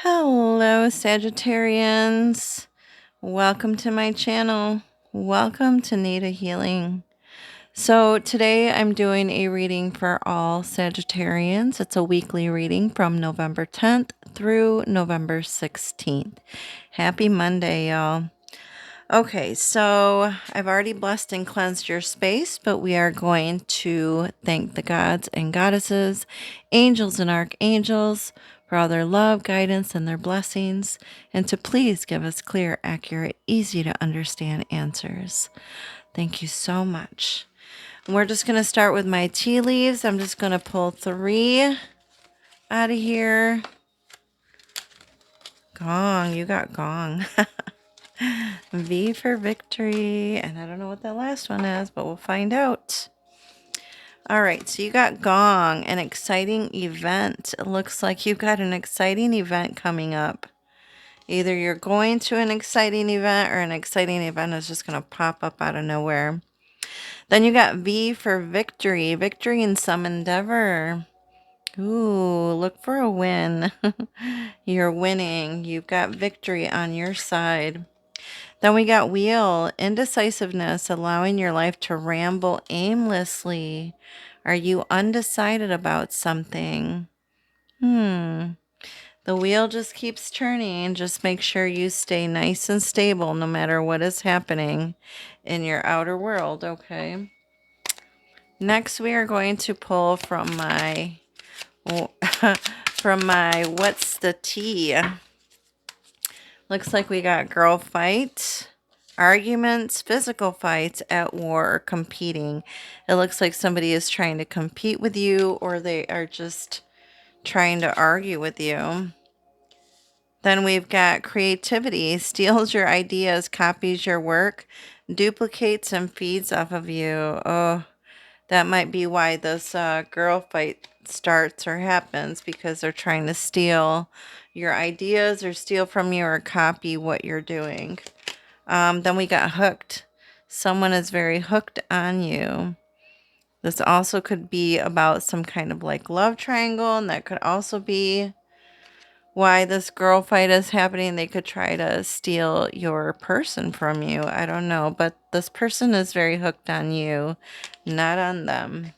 Hello, Sagittarians. Welcome to my channel. Welcome to Nitahealing. So today I'm doing a reading for all Sagittarians. It's a weekly reading from November 10th through November 16th. Happy Monday, y'all. Okay, so I've already blessed and cleansed your space, but we are going to thank the gods and goddesses, angels and archangels for all their love, guidance, and their blessings, and to please give us clear, accurate, easy to understand answers. Thank you so much. And we're just going to start with my tea leaves. I'm just going to pull 3 out of here. Gong, you got gong. V for victory. And I don't know what that last one is, but we'll find out. All right, so you got gong, an exciting event. It looks like you've got an exciting event coming up. Either you're going to an exciting event or an exciting event is just going to pop up out of nowhere. Then you got V for victory. Victory in some endeavor. Ooh, look for a win. You're winning. You've got victory on your side. Then we got wheel, indecisiveness, allowing your life to ramble aimlessly. Are you undecided about something? The wheel just keeps turning. Just make sure you stay nice and stable no matter what is happening in your outer world, okay? Next, we are going to pull from my what's the tea? Looks like we got girl fight, arguments, physical fights, at war, or competing. It looks like somebody is trying to compete with you or they are just trying to argue with you. Then we've got creativity, steals your ideas, copies your work, duplicates and feeds off of you. Oh, that might be why this girl fight starts or happens, because they're trying to steal your ideas or steal from you or copy what you're doing. Then we got hooked. Someone is very hooked on you. This also could be about some kind of like love triangle, and that could also be why this girl fight is happening. They could try to steal your person from you. I don't know, but this person is very hooked on you, not on them.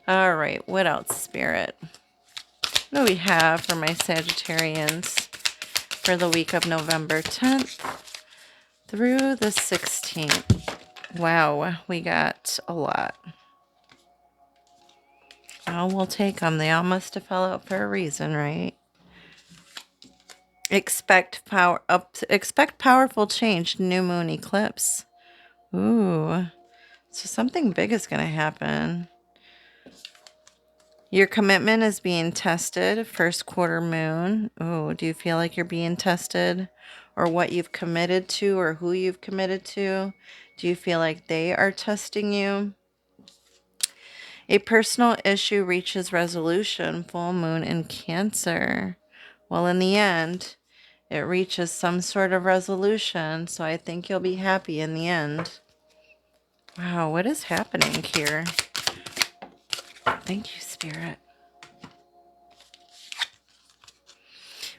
All right, what else, Spirit? What do we have for my Sagittarians for the week of November 10th through the 16th? Wow, we got a lot. Oh, we'll take them. They all must have fell out for a reason, right? Expect powerful change, new moon eclipse. Ooh, so something big is going to happen. Your commitment is being tested, first quarter moon. Oh, do you feel like you're being tested? Or what you've committed to or who you've committed to? Do you feel like they are testing you? A personal issue reaches resolution, full moon in Cancer. Well, in the end, it reaches some sort of resolution, so I think you'll be happy in the end. Wow, what is happening here? Thank you, Spirit.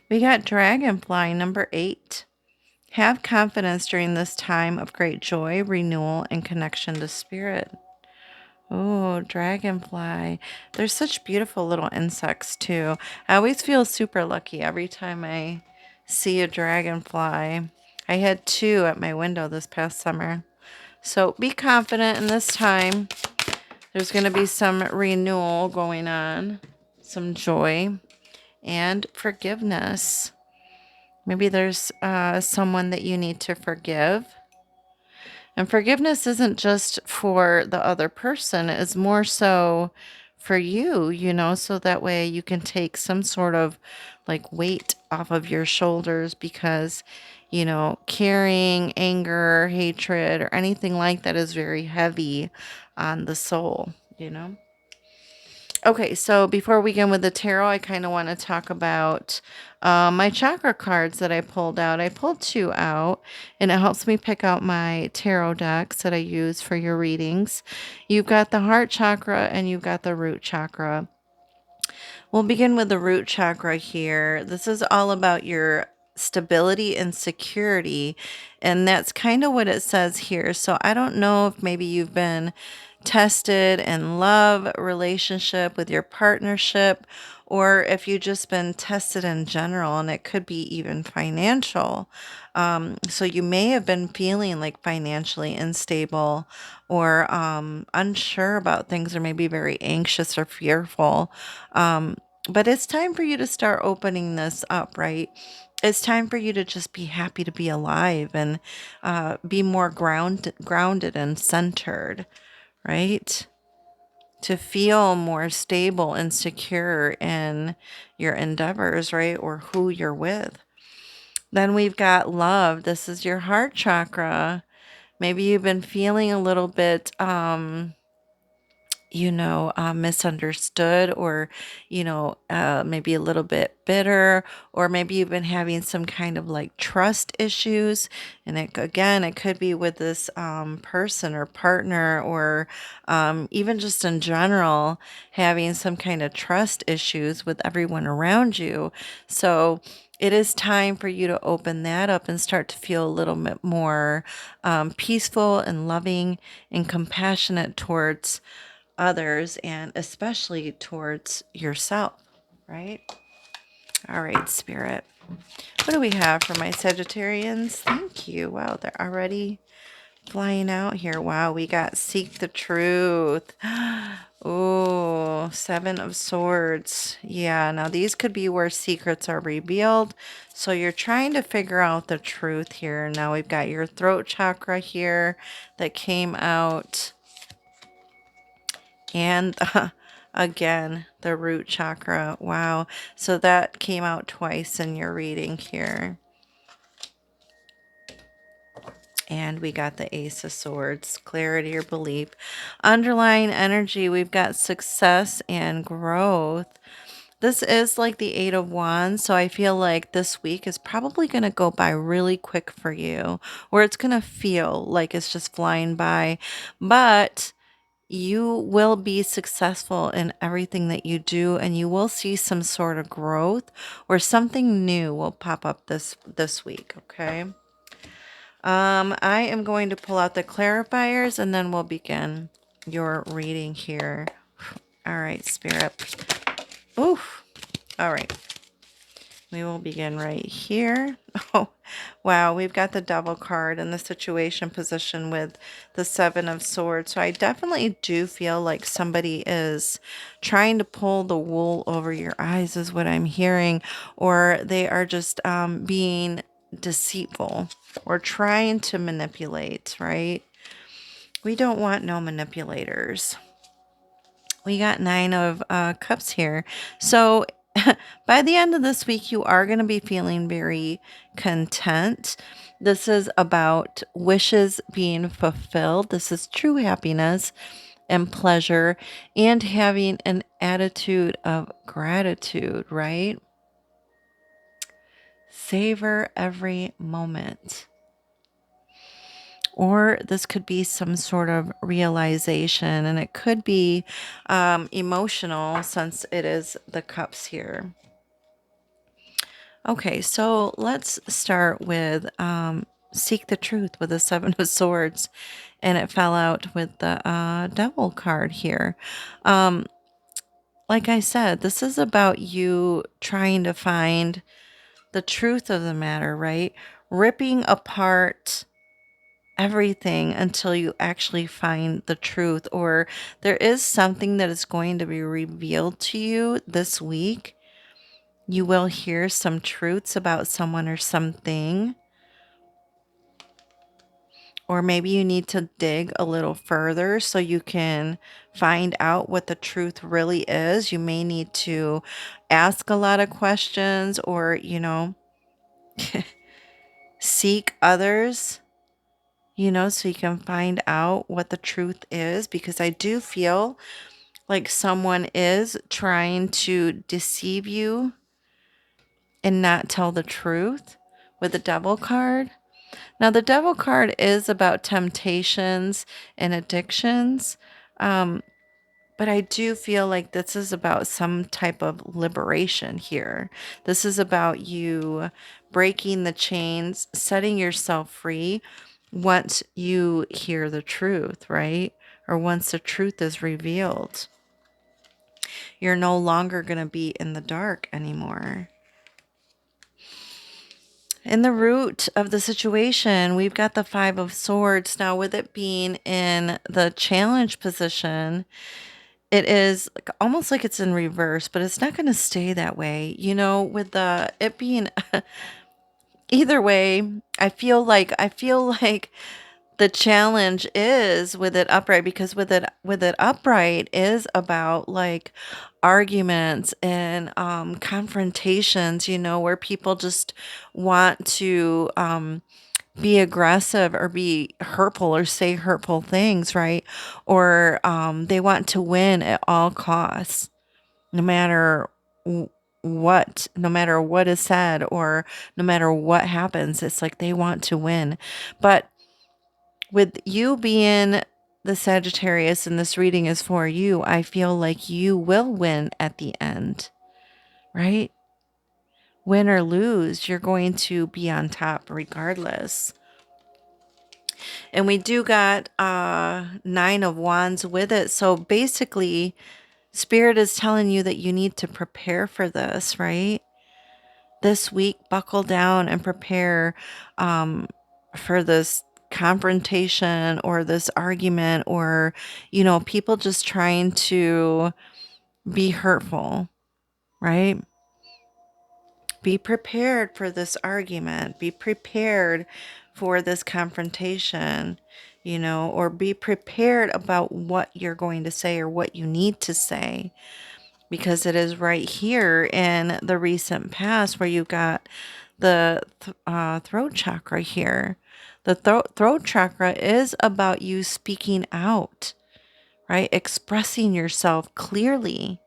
We got Dragonfly, number 8. Have confidence during this time of great joy, renewal, and connection to Spirit. Oh, Dragonfly. They're such beautiful little insects, too. I always feel super lucky every time I see a dragonfly. I had 2 at my window this past summer. So be confident in this time. There's going to be some renewal going on, some joy, and forgiveness. Maybe there's someone that you need to forgive. And forgiveness isn't just for the other person. It's more so for you, so that way you can take some sort of like weight off of your shoulders, because, carrying anger, hatred, or anything like that is very heavy on the soul. Okay, so before we begin with the tarot, I kind of want to talk about my chakra cards that I pulled out. I pulled 2 out, and it helps me pick out my tarot decks that I use for your readings. You've got the heart chakra and you've got the root chakra. We'll begin with the root chakra here. This is all about your stability and security. And that's kind of what it says here. So I don't know if maybe you've been tested in love, relationship with your partnership, or if you've just been tested in general, and it could be even financial. So you may have been feeling like financially unstable or unsure about things, or maybe very anxious or fearful. But it's time for you to start opening this up, right? It's time for you to just be happy to be alive and be more grounded and centered, right? To feel more stable and secure in your endeavors, right? Or who you're with. Then we've got love. This is your heart chakra. Maybe you've been feeling a little bit misunderstood, or, maybe a little bit bitter, or maybe you've been having some kind of like trust issues. And again, it could be with this person or partner, or even just in general, having some kind of trust issues with everyone around you. So it is time for you to open that up and start to feel a little bit more peaceful and loving and compassionate towards others, and especially towards yourself, right? All right, Spirit. What do we have for my Sagittarians? Thank you. Wow, they're already flying out here. Wow, we got Seek the Truth. Oh, Seven of Swords. Yeah, now these could be where secrets are revealed. So you're trying to figure out the truth here. Now we've got your throat chakra here that came out. And again, the root chakra. Wow. So that came out twice in your reading here. And we got the Ace of Swords, clarity or belief. Underlying energy, we've got success and growth. This is like the Eight of Wands, so I feel like this week is probably going to go by really quick for you, or it's going to feel like it's just flying by. But you will be successful in everything that you do, and you will see some sort of growth, or something new will pop up this week, okay? I am going to pull out the clarifiers, and then we'll begin your reading here. All right, Spirit. Oof. All right. We will begin right here. Oh, wow. We've got the Devil card in the situation position with the Seven of Swords. So I definitely do feel like somebody is trying to pull the wool over your eyes, is what I'm hearing. Or they are just being deceitful or trying to manipulate, right? We don't want no manipulators. We got Nine of Cups here. So by the end of this week, you are going to be feeling very content. This is about wishes being fulfilled. This is true happiness and pleasure, and having an attitude of gratitude, right? Savor every moment. Or this could be some sort of realization, and it could be emotional, since it is the cups here. Okay, so let's start with Seek the Truth with the Seven of Swords, and it fell out with the Devil card here. Um, like I said, this is about you trying to find the truth of the matter, right? Ripping apart everything until you actually find the truth, or there is something that is going to be revealed to you this week. You will hear some truths about someone or something, or maybe you need to dig a little further so you can find out what the truth really is. You may need to ask a lot of questions, or seek others, so you can find out what the truth is, because I do feel like someone is trying to deceive you and not tell the truth with the Devil card. Now, the Devil card is about temptations and addictions, but But I do feel like this is about some type of liberation here. This is about you breaking the chains, setting yourself free once you hear the truth, right? Or once the truth is revealed. You're no longer going to be in the dark anymore. In the root of the situation, we've got the Five of Swords. Now, with it being in the challenge position, it is like, almost like it's in reverse, but it's not going to stay that way. You know, with the it being either way, I feel like the challenge is with it upright, because with it upright is about like arguments and confrontations, you know, where people just want to be aggressive or be hurtful or say hurtful things, right? Or they want to win at all costs, no matter no matter what is said or no matter what happens. It's like they want to win. But with you being the Sagittarius and this reading is for you, I feel like you will win at the end, right? Win or lose, you're going to be on top regardless. And we do got Nine of Wands with it. So basically, Spirit is telling you that you need to prepare for this, right? This week, buckle down and prepare for this confrontation or this argument, or, you know, people just trying to be hurtful, right? Be prepared for this argument. Be prepared for this confrontation, you know, or be prepared about what you're going to say or what you need to say, because it is right here in the recent past where you got the throat chakra here. The throat chakra is about you speaking out, right? Expressing yourself clearly,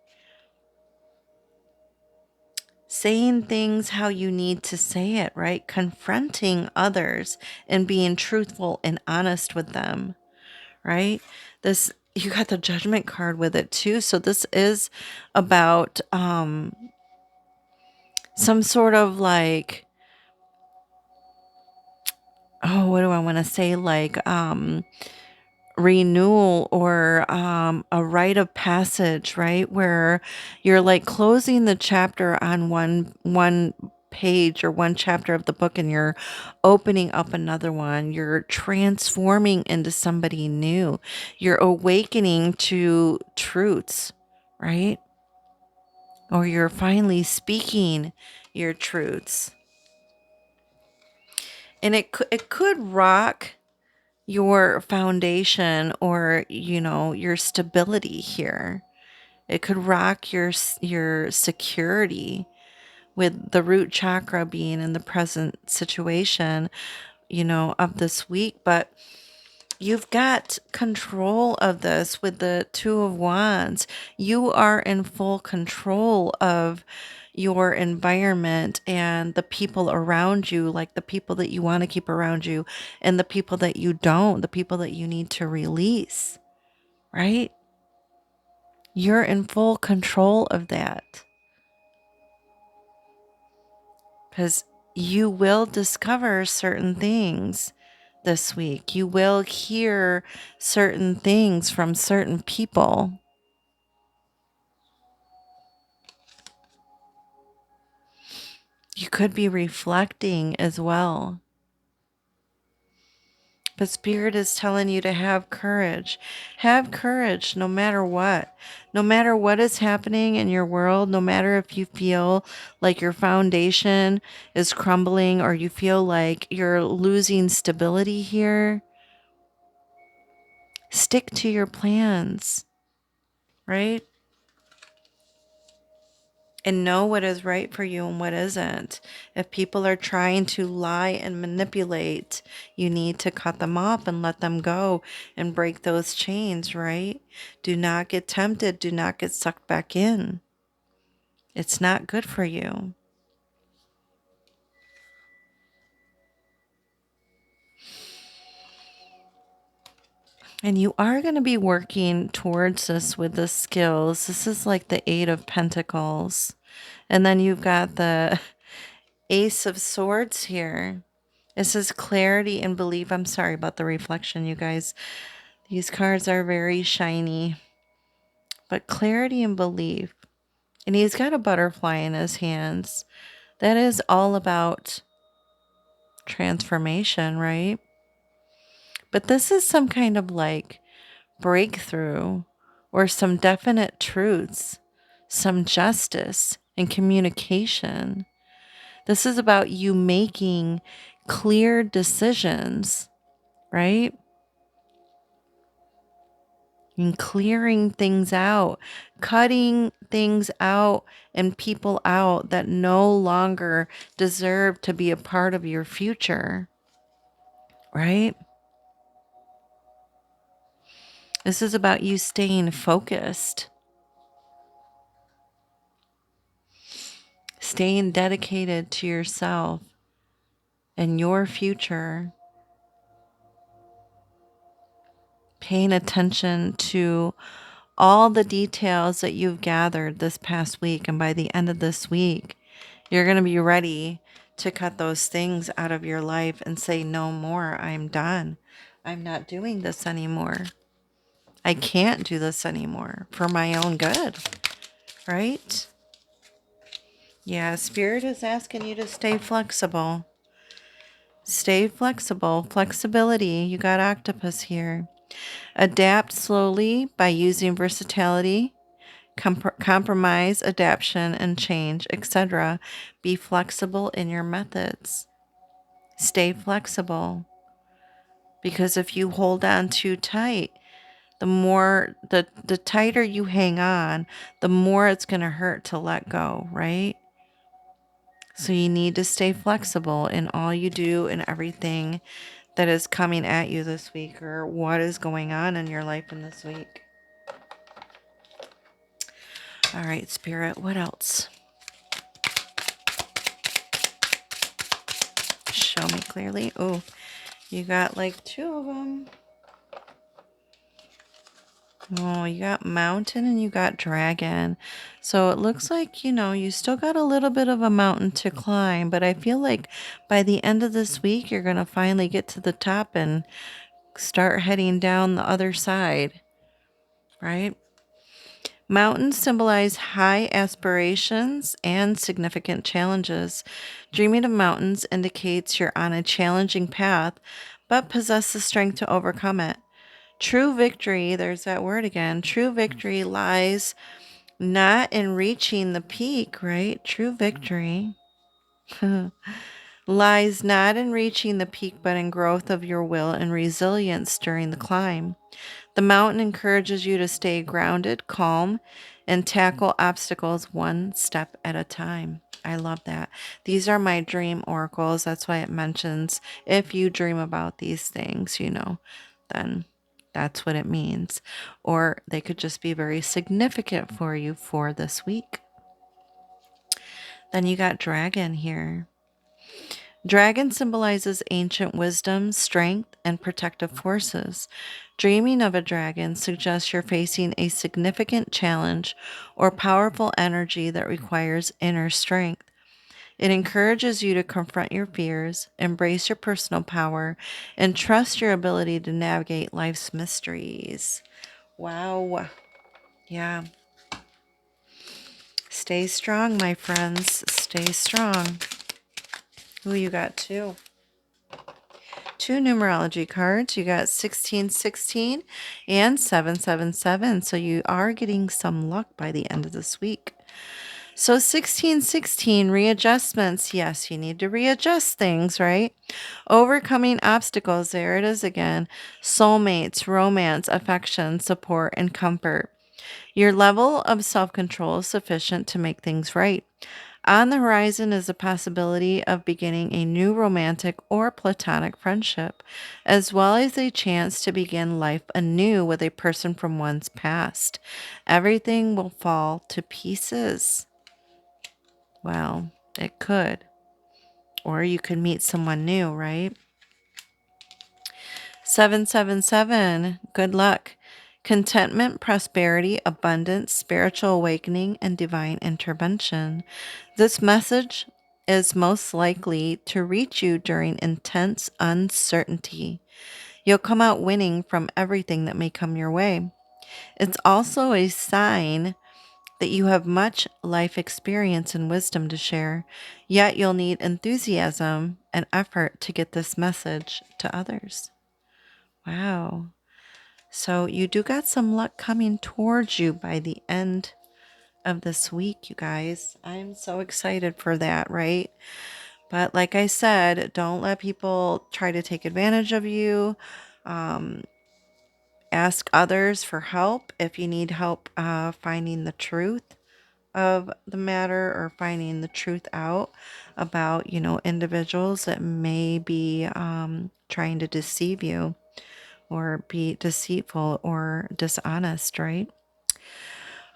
saying things how you need to say it, right? Confronting others and being truthful and honest with them, right? This, you got the Judgment card with it too. So this is about some sort of like, oh, what do I want to say? Like renewal or a rite of passage, right? Where you're like closing the chapter on one page or one chapter of the book, and you're opening up another one. You're transforming into somebody new. You're awakening to truths, right? Or you're finally speaking your truths. And it could rock your foundation, or, you know, your stability here. It could rock your security with the root chakra being in the present situation, you know, of this week. But you've got control of this with the Two of Wands. You are in full control of your environment and the people around you, like the people that you want to keep around you and the people that you don't, the people that you need to release, right? You're in full control of that, because you will discover certain things this week. You will hear certain things from certain people. You could be reflecting as well. But Spirit is telling you to have courage. Have courage no matter what. No matter what is happening in your world, no matter if you feel like your foundation is crumbling or you feel like you're losing stability here, stick to your plans, right? And know what is right for you and what isn't. If people are trying to lie and manipulate, you need to cut them off and let them go and break those chains, right? Do not get tempted. Do not get sucked back in. It's not good for you. And you are going to be working towards this with the skills. This is like the Eight of Pentacles. And then you've got the Ace of Swords here. This is clarity and belief. I'm sorry about the reflection, you guys. These cards are very shiny. But clarity and belief. And he's got a butterfly in his hands. That is all about transformation, right? But this is some kind of like breakthrough or some definite truths, some justice and communication. This is about you making clear decisions, right? And clearing things out, cutting things out and people out that no longer deserve to be a part of your future, right? This is about you staying focused, staying dedicated to yourself and your future, paying attention to all the details that you've gathered this past week. And by the end of this week, you're going to be ready to cut those things out of your life and say, no more. I'm done. I'm not doing this anymore. I can't do this anymore for my own good, right? Yeah, Spirit is asking you to stay flexible. Stay flexible. Flexibility. You got octopus here. Adapt slowly by using versatility, compromise, adaptation, and change, etc. Be flexible in your methods. Stay flexible. Because if you hold on too tight, the tighter you hang on, the more it's going to hurt to let go, right? So you need to stay flexible in all you do and everything that is coming at you this week or what is going on in your life in this week. All right, Spirit, what else? Show me clearly. Oh, you got like two of them. Oh, you got mountain and you got dragon. So it looks like, you still got a little bit of a mountain to climb, but I feel like by the end of this week, you're going to finally get to the top and start heading down the other side, right? Mountains symbolize high aspirations and significant challenges. Dreaming of mountains indicates you're on a challenging path, but possess the strength to overcome it. True victory, there's that word again. True victory lies not in reaching the peak, right? True victory lies not in reaching the peak, but in growth of your will and resilience during the climb. The mountain encourages you to stay grounded, calm, and tackle obstacles one step at a time. I love that. These are my dream oracles. That's why it mentions if you dream about these things, then that's what it means. Or they could just be very significant for you for this week. Then you got dragon here. Dragon symbolizes ancient wisdom, strength, and protective forces. Dreaming of a dragon suggests you're facing a significant challenge or powerful energy that requires inner strength. It encourages you to confront your fears, embrace your personal power, and trust your ability to navigate life's mysteries. Wow. Yeah. Stay strong, my friends. Stay strong. Ooh, you got two. Two numerology cards. You got 1616 and 777. So you are getting some luck by the end of this week. So 1616, readjustments. Yes, you need to readjust things, right? Overcoming obstacles. There it is again. Soulmates, romance, affection, support, and comfort. Your level of self-control is sufficient to make things right. On the horizon is the possibility of beginning a new romantic or platonic friendship, as well as a chance to begin life anew with a person from one's past. Everything will fall to pieces. Well, it could. Or you could meet someone new, right? 777, good luck. Contentment, prosperity, abundance, spiritual awakening, and divine intervention. This message is most likely to reach you during intense uncertainty. You'll come out winning from everything that may come your way. It's also a sign that you have much life experience and wisdom to share, yet you'll need enthusiasm and effort to get this message to others. Wow. So you do got some luck coming towards you by the end of this week, you guys. I'm so excited for that, right? But like I said, don't let people try to take advantage of you. Um, Ask others for help if you need help finding the truth of the matter or finding the truth out about, individuals that may be trying to deceive you or be deceitful or dishonest, right?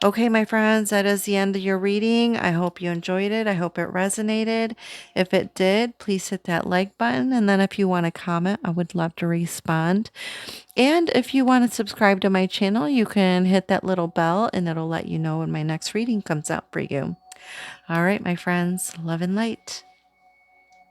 Okay, my friends, that is the end of your reading. I hope you enjoyed it. I hope it resonated. If it did, please hit that like button. And then if you want to comment, I would love to respond. And if you want to subscribe to my channel, you can hit that little bell and it'll let you know when my next reading comes out for you. All right, my friends, love and light.